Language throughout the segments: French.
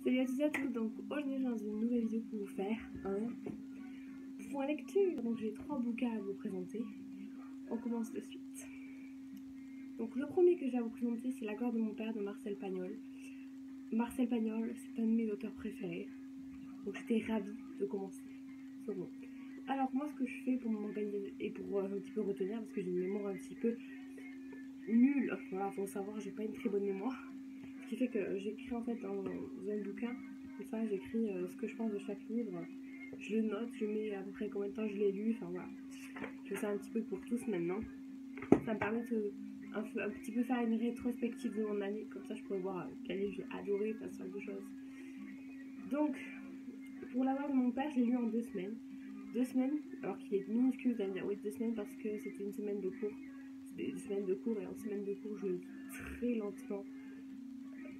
Salut à tous et à toutes, donc aujourd'hui j'ai dans une nouvelle vidéo pour vous faire un point lecture. Donc j'ai 3 bouquins à vous présenter. On commence de suite. Donc le premier que j'ai à vous présenter, c'est La gloire de mon père de Marcel Pagnol. Marcel Pagnol, c'est un de mes auteurs préférés. Donc j'étais ravie de commencer ce roman. Alors moi, ce que je fais pour m'organiser et pour un petit peu retenir, parce que j'ai une mémoire un petit peu nulle, voilà, faut savoir, j'ai pas une très bonne mémoire. Ce qui fait que j'écris en fait dans un bouquin, comme ça j'écris ce que je pense de chaque livre, je le note, je mets à peu près combien de temps je l'ai lu, enfin voilà. Je fais ça un petit peu pour tous maintenant. Ça me permet de un petit peu faire une rétrospective de mon année, comme ça je pourrais voir quel livre j'ai adoré, enfin ce genre de choses. Donc, pour La gloire de mon père, je l'ai lu en 2 semaines. 2 semaines, alors qu'il est minuscule, vous allez me dire oui 2 semaines parce que c'était une semaine de cours. C'était une semaine de cours et en semaine de cours je lis très lentement.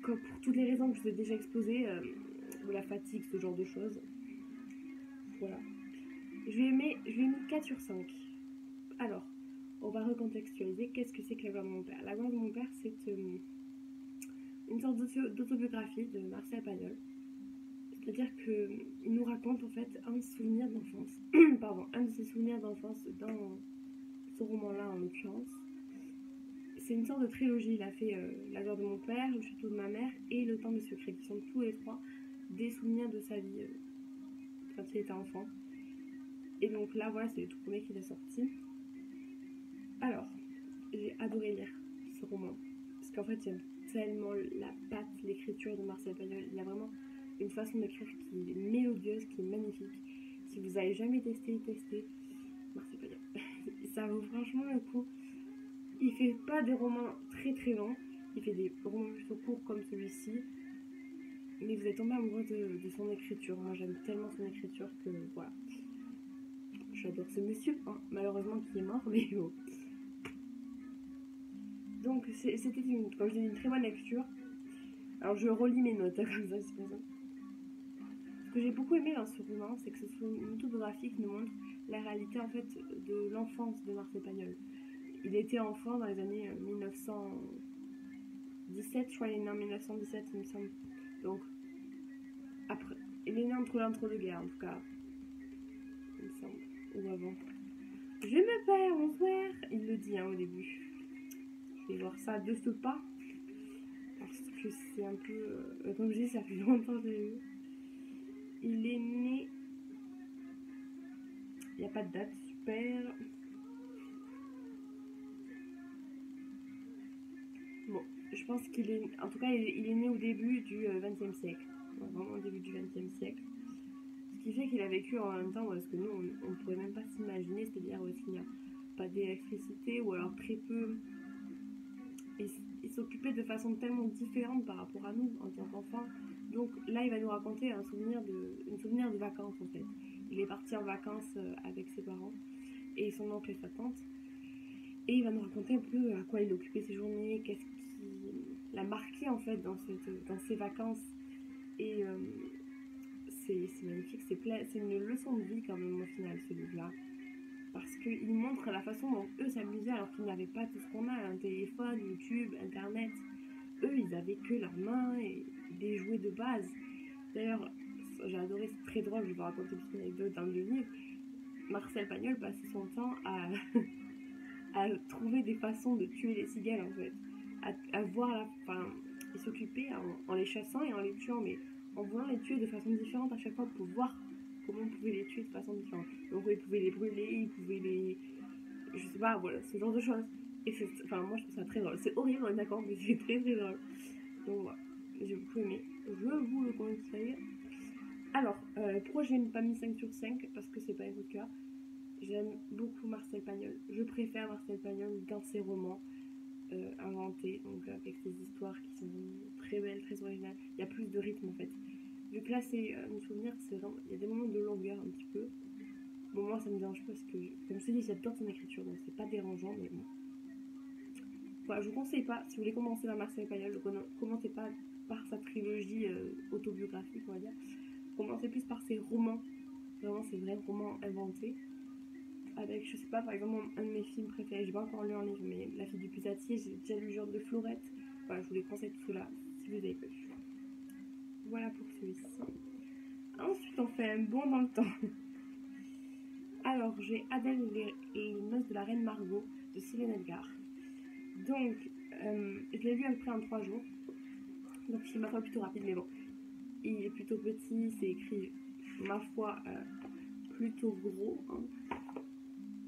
Comme pour toutes les raisons que je vous ai déjà exposées, de la fatigue, ce genre de choses. Voilà. Je lui ai mis 4 sur 5. Alors, on va recontextualiser. Qu'est-ce que c'est que La gloire de mon père? La gloire de mon père, c'est une sorte d'autobiographie de Marcel Pagnol. C'est-à-dire qu'il nous raconte en fait un souvenir d'enfance. Pardon, un de ses souvenirs d'enfance dans ce roman-là en l'occurrence. C'est une sorte de trilogie. Il a fait La gloire de mon père, Le château de ma mère et Le temps des secrets, qui sont tous les 3 des souvenirs de sa vie quand il était enfant. Et donc là, voilà, c'est le tout premier qu'il a sorti. Alors, j'ai adoré lire ce roman. Parce qu'en fait, j'aime tellement la patte, l'écriture de Marcel Pagnol. Il a vraiment une façon d'écrire qui est mélodieuse, qui est magnifique. Si vous n'avez jamais testé Marcel Pagnol. Ça vaut franchement le coup. Il fait pas des romans très très longs, il fait des romans plutôt courts comme celui-ci, mais vous êtes tombé amoureux de son écriture. Moi j'aime tellement son écriture que voilà, j'adore ce monsieur, hein, malheureusement qui est mort, mais bon. Donc c'était comme je dis, une très bonne lecture. Alors je relis mes notes comme ça, c'est pas ça. Ce que j'ai beaucoup aimé dans ce roman, c'est que ce soit une autobiographie qui nous montre la réalité en fait de l'enfance de Marcel Pagnol. Il était enfant dans les années 1917, je crois qu'il est né en 1917, il me semble. Donc, après, il est né entre l'entre-deux-guerres, en tout cas, il me semble, ou avant. Je me perds, bonsoir, il le dit au début. Je vais voir ça de ce pas, parce que c'est un peu, comme je dis, ça fait longtemps que j'ai lu. Il est né, il n'y a pas de date, super. Bon, je pense qu'il est... En tout cas, il est né au début du XXe siècle. Vraiment au début du XXe siècle. Ce qui fait qu'il a vécu en même temps, parce que nous, on ne pourrait même pas s'imaginer, c'est-à-dire où il n'y a pas d'électricité, ou alors très peu. Il s'occupait de façon tellement différente par rapport à nous, en tant qu'enfants. Donc là, il va nous raconter un souvenir de vacances, en fait. Il est parti en vacances avec ses parents, et son oncle et sa tante. Et il va nous raconter un peu à quoi il occupait ses journées, qu'est-ce qui l'a marqué en fait dans ses vacances. Et c'est magnifique, c'est une leçon de vie quand même au final ce livre-là. Parce qu'il montre la façon dont eux s'amusaient alors qu'ils n'avaient pas tout ce qu'on a, un téléphone, YouTube, internet. Eux ils avaient que leurs mains et des jouets de base. D'ailleurs, j'ai adoré, c'est très drôle, je vais vous raconter une petite anecdote dans le livre. Marcel Pagnol passait son temps à trouver des façons de tuer les cigales en fait, à voir il s'occupait en les chassant et en les tuant, mais en voulant les tuer de façon différente à chaque fois pour voir comment on pouvait les tuer de façon différente. Donc il pouvait les brûler, il pouvait les, je sais pas, voilà, ce genre de choses. Et moi je trouve ça très drôle, c'est horrible, d'accord, mais c'est très très drôle. Donc voilà, j'ai beaucoup aimé, je vous le conseille. Alors, pourquoi je n'ai pas mis 5 sur 5? Parce que c'est pas un coup de cœur. J'aime beaucoup Marcel Pagnol. Je préfère Marcel Pagnol dans ses romans inventés, donc avec ses histoires qui sont très belles, très originales. Il y a plus de rythme en fait. Vu que là c'est un souvenir, il y a des moments de longueur un petit peu. Bon, moi ça me dérange pas parce que, comme je te dis, j'adore son écriture, donc c'est pas dérangeant, mais bon. Voilà, je vous conseille pas, si vous voulez commencer par Marcel Pagnol, commencez pas par sa trilogie autobiographique, on va dire. Commencez plus par ses romans, vraiment ses vrais romans inventés. Avec, je sais pas, par exemple, un de mes films préférés, j'ai pas encore lu un livre, mais La fille du pusatier, j'ai déjà lu le genre de Fleurette. Voilà, je vous les conseille tout cela, si vous avez pas lu. voilà pour celui-ci. Ensuite, on fait un bond dans le temps. Alors, j'ai Adèle et les noces de la reine Margot de Céline Edgar. Donc, je l'ai lu à peu près en 3 jours. Donc, il m'a fait plutôt rapide, mais bon. Il est plutôt petit, c'est écrit, ma foi, plutôt gros. Hein.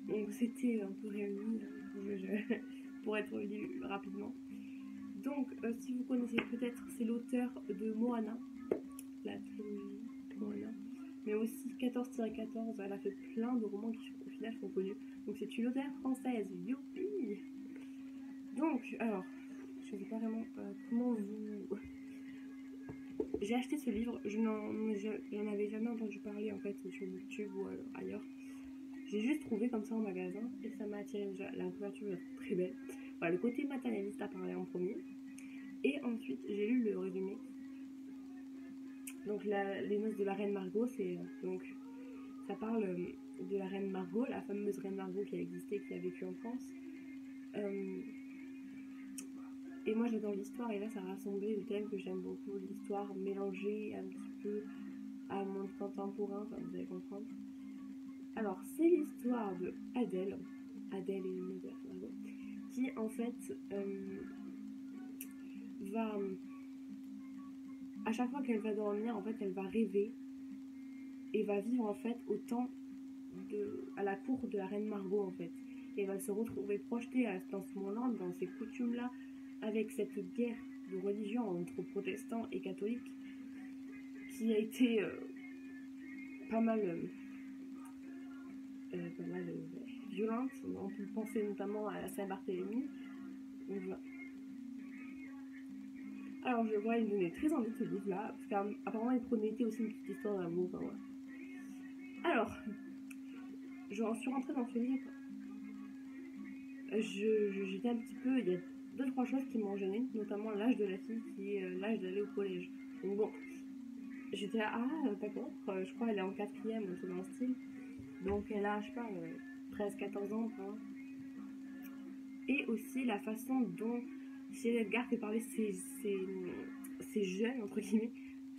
Donc, c'était un peu réuni pour être lu rapidement. Donc, si vous connaissez peut-être, c'est l'auteur de Moana, la trilogie Moana, mais aussi 14-14. Elle a fait plein de romans qui, au final, sont connus. Donc, c'est une auteure française. Youpi! Donc, alors, je ne sais pas vraiment comment vous. J'ai acheté ce livre, je n'en avais jamais entendu parler en fait sur YouTube ou ailleurs. J'ai juste trouvé comme ça en magasin et ça m'a attiré déjà. La couverture est très belle. Voilà, le côté matérialiste a parlé en premier. Et ensuite, j'ai lu le résumé. Donc, les noces de la reine Margot, c'est donc ça parle de la reine Margot, la fameuse reine Margot qui a existé, qui a vécu en France. Et moi j'adore l'histoire et là ça a rassemblé des thèmes que j'aime beaucoup, l'histoire mélangée un petit peu à un monde contemporain, enfin vous allez comprendre. Alors c'est l'histoire de Adèle et les noces de la reine Margot, qui en fait va, à chaque fois qu'elle va dormir, en fait elle va rêver et va vivre en fait au temps à la cour de la reine Margot en fait. Et elle va se retrouver projetée dans ce moment-là, dans ces coutumes-là, avec cette guerre de religion entre protestants et catholiques qui a été pas mal violente. On peut penser notamment à la Saint-Barthélemy. Voilà. Alors je vois, il me donnait très envie de ce livre-là, parce qu'apparemment il promettait aussi une petite histoire d'amour. Enfin, voilà. Alors, je suis rentrée dans ce livre. J'étais un petit peu. Il y a 2-3 choses qui m'ont gênée, notamment l'âge de la fille qui est l'âge d'aller au collège. Donc bon, j'étais là, d'accord, je crois qu'elle est en 4ème, un truc dans le style. Donc elle a, je sais pas, 13-14 ans. Hein. Et aussi la façon dont Céline Edgar fait parler ces jeunes, entre guillemets,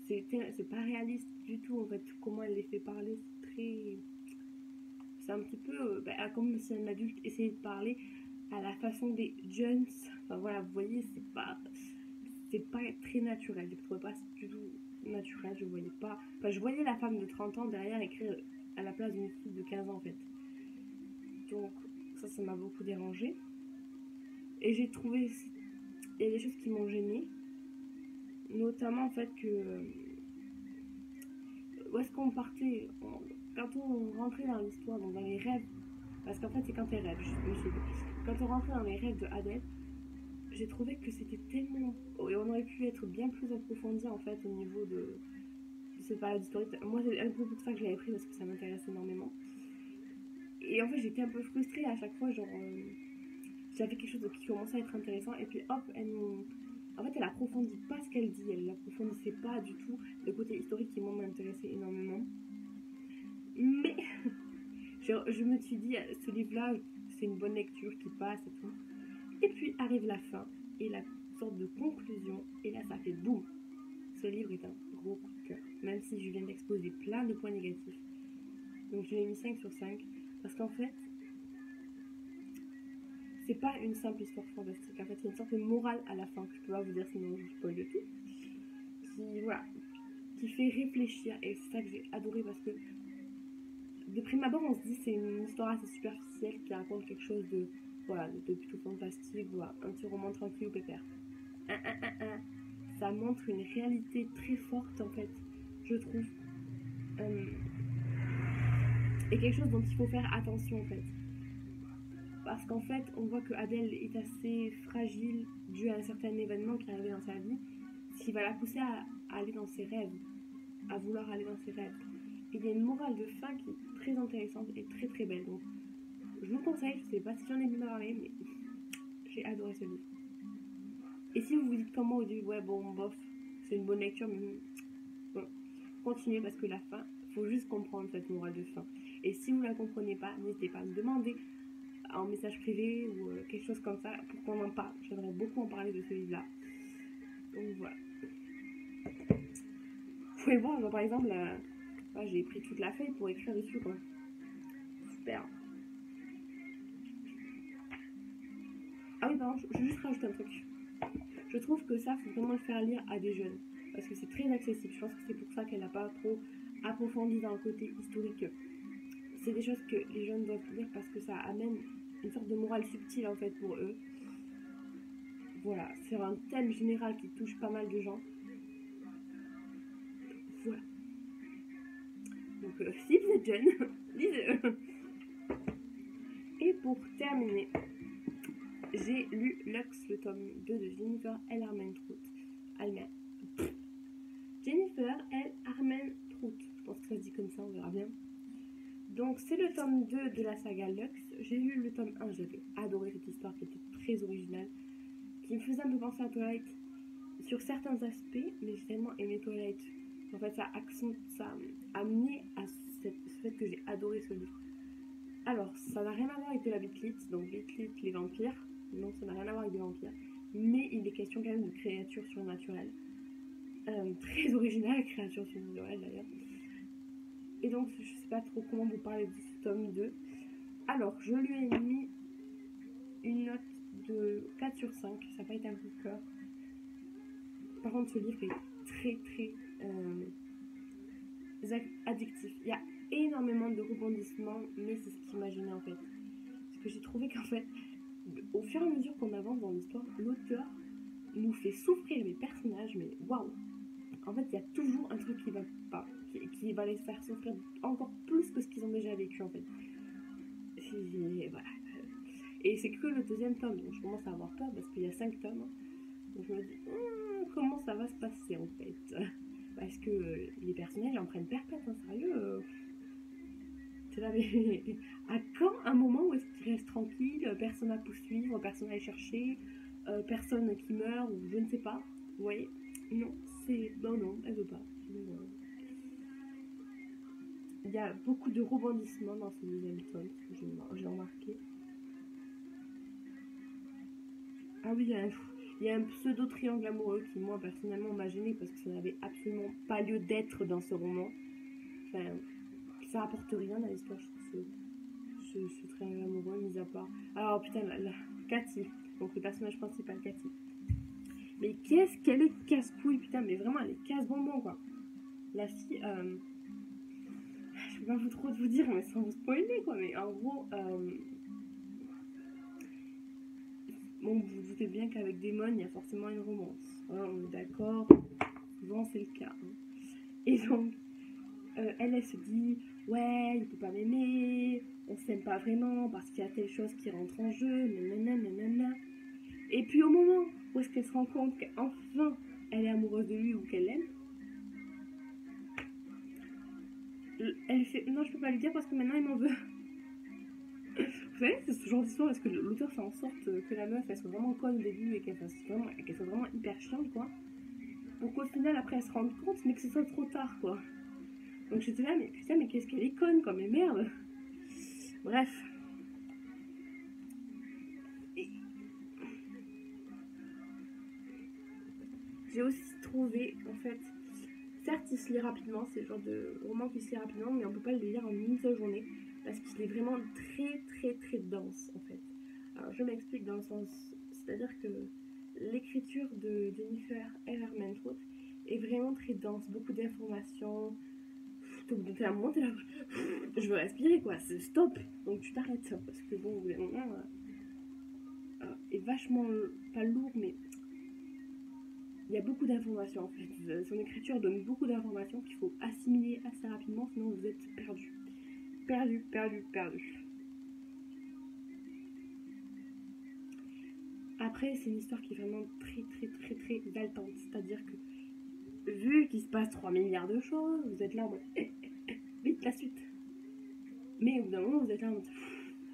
c'est pas réaliste du tout en fait. Comment elle les fait parler, c'est un petit peu comme si un adulte essayait de parler à la façon des jeunes. Enfin voilà, vous voyez, c'est pas très naturel. Je ne trouvais pas du tout naturel. Je voyais la femme de 30 ans derrière écrire à la place d'une fille de 15 ans en fait. Donc ça m'a beaucoup dérangée. Et j'ai trouvé, il y a des choses qui m'ont gênée, notamment en fait que où est-ce qu'on partait quand on rentrait dans l'histoire, donc dans les rêves, parce qu'en fait c'est quand elle rêve, quand on rentrait dans les rêves de Adèle, j'ai trouvé que c'était tellement, et on aurait pu être bien plus approfondi en fait au niveau de cette période historique. Moi c'est un peu pour ça que je l'avais pris, parce que ça m'intéresse énormément. Et en fait j'étais un peu frustrée à chaque fois, genre j'avais quelque chose qui commençait à être intéressant et puis hop, en fait elle approfondit pas ce qu'elle dit, elle n'approfondissait pas du tout le côté historique qui m'intéressait énormément. Mais je me suis dit, ce livre-là, c'est une bonne lecture qui passe et tout. Et puis arrive la fin et la sorte de conclusion, et là ça fait boum. Ce livre est un gros coup de cœur, même si je viens d'exposer plein de points négatifs. Donc je lui ai mis 5 sur 5, parce qu'en fait, c'est pas une simple histoire fantastique. En fait, c'est une sorte de morale à la fin, que je peux pas vous dire sinon je spoil tout. Qui fait réfléchir, et c'est ça que j'ai adoré, parce que de prime abord, on se dit c'est une histoire assez superficielle qui raconte quelque chose de plutôt fantastique, ou un petit roman tranquille ou pépère. Ça montre une réalité très forte en fait, je trouve. Et quelque chose dont il faut faire attention en fait. Parce qu'en fait, on voit que Adèle est assez fragile dû à un certain événement qui est arrivé dans sa vie, ce qui va la pousser à aller dans ses rêves, à vouloir aller dans ses rêves. Et il y a une morale de fin qui est très intéressante et très très belle. Donc, je vous conseille, je sais pas si j'en ai bien parlé, mais j'ai adoré ce livre. Et si vous vous dites comme moi au début, ouais bon bof, c'est une bonne lecture, mais bon, continuez parce que la fin, faut juste comprendre cette morale de fin. Et si vous la comprenez pas, n'hésitez pas à me demander en message privé ou quelque chose comme ça pour qu'on en parle. J'aimerais beaucoup en parler de ce livre-là. Donc voilà. pouvez voir, genre, par exemple, j'ai pris toute la feuille pour écrire dessus, quoi. Super. Ah oui, pardon, je vais juste rajouter un truc. Je trouve que ça, faut vraiment le faire lire à des jeunes. Parce que c'est très accessible. Je pense que c'est pour ça qu'elle n'a pas trop approfondi dans le côté historique. C'est des choses que les jeunes doivent lire parce que ça amène une sorte de morale subtile, en fait, pour eux. Voilà, c'est un thème général qui touche pas mal de gens. Voilà. Donc, si vous êtes jeune, lisez-le. Et pour terminer, j'ai lu Lux, le tome 2 de Jennifer L. Armentrout. Jennifer L. Armentrout. Je pense que ça se dit comme ça, on verra bien. Donc, c'est le tome 2 de la saga Lux. J'ai lu le tome 1, j'avais adoré cette histoire qui était très originale, qui me faisait un peu penser à Twilight sur certains aspects, mais j'ai tellement aimé Twilight. En fait, ça a amené à ce fait que j'ai adoré ce livre. Alors, ça n'a rien à voir avec de la Beatlit, donc Beatlit, les vampires. Non, ça n'a rien à voir avec des vampires. Mais il est question quand même de créatures surnaturelles. Très originale, créature surnaturelle d'ailleurs. Et donc, je sais pas trop comment vous parler de ce tome 2. Alors, je lui ai mis une note de 4 sur 5. Ça n'a pas été un coup de cœur. Par contre, ce livre est très très addictif. Il y a énormément de rebondissements, mais c'est ce qui m'a gêné en fait. Parce que j'ai trouvé qu'en fait, au fur et à mesure qu'on avance dans l'histoire, l'auteur nous fait souffrir les personnages, mais waouh! En fait, il y a toujours un truc qui va pas, qui va les faire souffrir encore plus que ce qu'ils ont déjà vécu en fait. Voilà. Et c'est que le deuxième tome, donc je commence à avoir peur parce qu'il y a 5 tomes. Donc je me dis, comment ça va se passer en fait? Parce que les personnages en prennent perpète, hein, sérieux. C'est là, mais à quand un moment où est-ce qu'ils restent tranquilles, personne à poursuivre, personne à aller chercher, personne qui meurt ou je ne sais pas. Vous voyez? Non, non, elle veut pas. Il y a beaucoup de rebondissements dans ce deuxième tome, j'ai remarqué. Ah oui, il y a un pseudo-triangle amoureux qui, moi, personnellement, m'a gênée parce que ça n'avait absolument pas lieu d'être dans ce roman. Enfin, ça apporte rien à l'histoire, je trouve, ce triangle amoureux, mis à part... Alors, putain, Cathy, donc le personnage principal, Cathy. Mais qu'est-ce qu'elle est casse-couille, putain, mais vraiment, elle est casse-bonbon, quoi. La fille, je peux pas trop vous dire, mais sans vous spoiler, quoi, mais en gros, bon, vous vous doutez bien qu'avec Damon, il y a forcément une romance. Hein, on est d'accord, souvent c'est le cas. Hein. Et donc, elle se dit, ouais, il peut pas m'aimer, on s'aime pas vraiment parce qu'il y a telle chose qui rentre en jeu, nanana. Et puis au moment où est-ce qu'elle se rend compte qu'enfin elle est amoureuse de lui ou qu'elle l'aime, elle fait, non, je peux pas lui dire parce que maintenant il m'en veut. Vous savez, c'est ce genre d'histoire parce que l'auteur fait en sorte que la meuf elle soit vraiment conne au début et qu'elle soit vraiment hyper chiante, quoi. Pour qu'au final, après, elle se rende compte, mais que ce soit trop tard, quoi. Donc j'étais là, mais putain, mais qu'est-ce qu'elle est conne, quoi, mais merde. Bref. Et... j'ai aussi trouvé, en fait, certes, il se lit rapidement, c'est le genre de roman qui se lit rapidement, mais on peut pas le lire en une seule journée, parce qu'il est vraiment très, très, très dense, en fait. Alors, je m'explique dans le sens, c'est-à-dire que l'écriture de Jennifer L. Armentrout est vraiment très dense, beaucoup d'informations. Donc à un moment, t'es là, je veux respirer, quoi, c'est stop. Donc tu t'arrêtes, parce que bon, au bout d'un moment, est vachement, pas lourd, mais il y a beaucoup d'informations en fait. Son écriture donne beaucoup d'informations qu'il faut assimiler assez rapidement, sinon vous êtes perdu. Perdu. Après, c'est une histoire qui est vraiment très haletante. C'est-à-dire que, vu qu'il se passe 3 milliards de choses, vous êtes là en mode, vite la suite. Mais au bout d'un moment, vous êtes là en mode,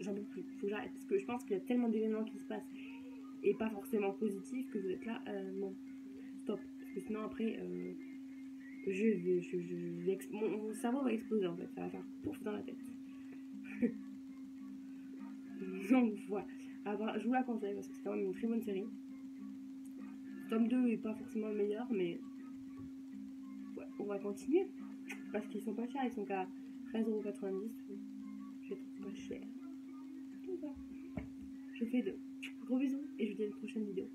j'en peux plus, faut que j'arrête. Parce que je pense qu'il y a tellement d'événements qui se passent, et pas forcément positifs, que vous êtes là, non, stop. Parce que sinon, après, mon cerveau va exploser en fait, ça va faire pouf dans la tête. Donc voilà. Alors, je vous la conseille parce que c'est quand même une très bonne série. Tome 2 est pas forcément le meilleur, mais ouais, on va continuer. Parce qu'ils sont pas chers, ils sont qu'à 13,90 €. Je les trouve pas chers. Donc voilà. Je fais 2. Gros bisous et je vous dis à une prochaine vidéo.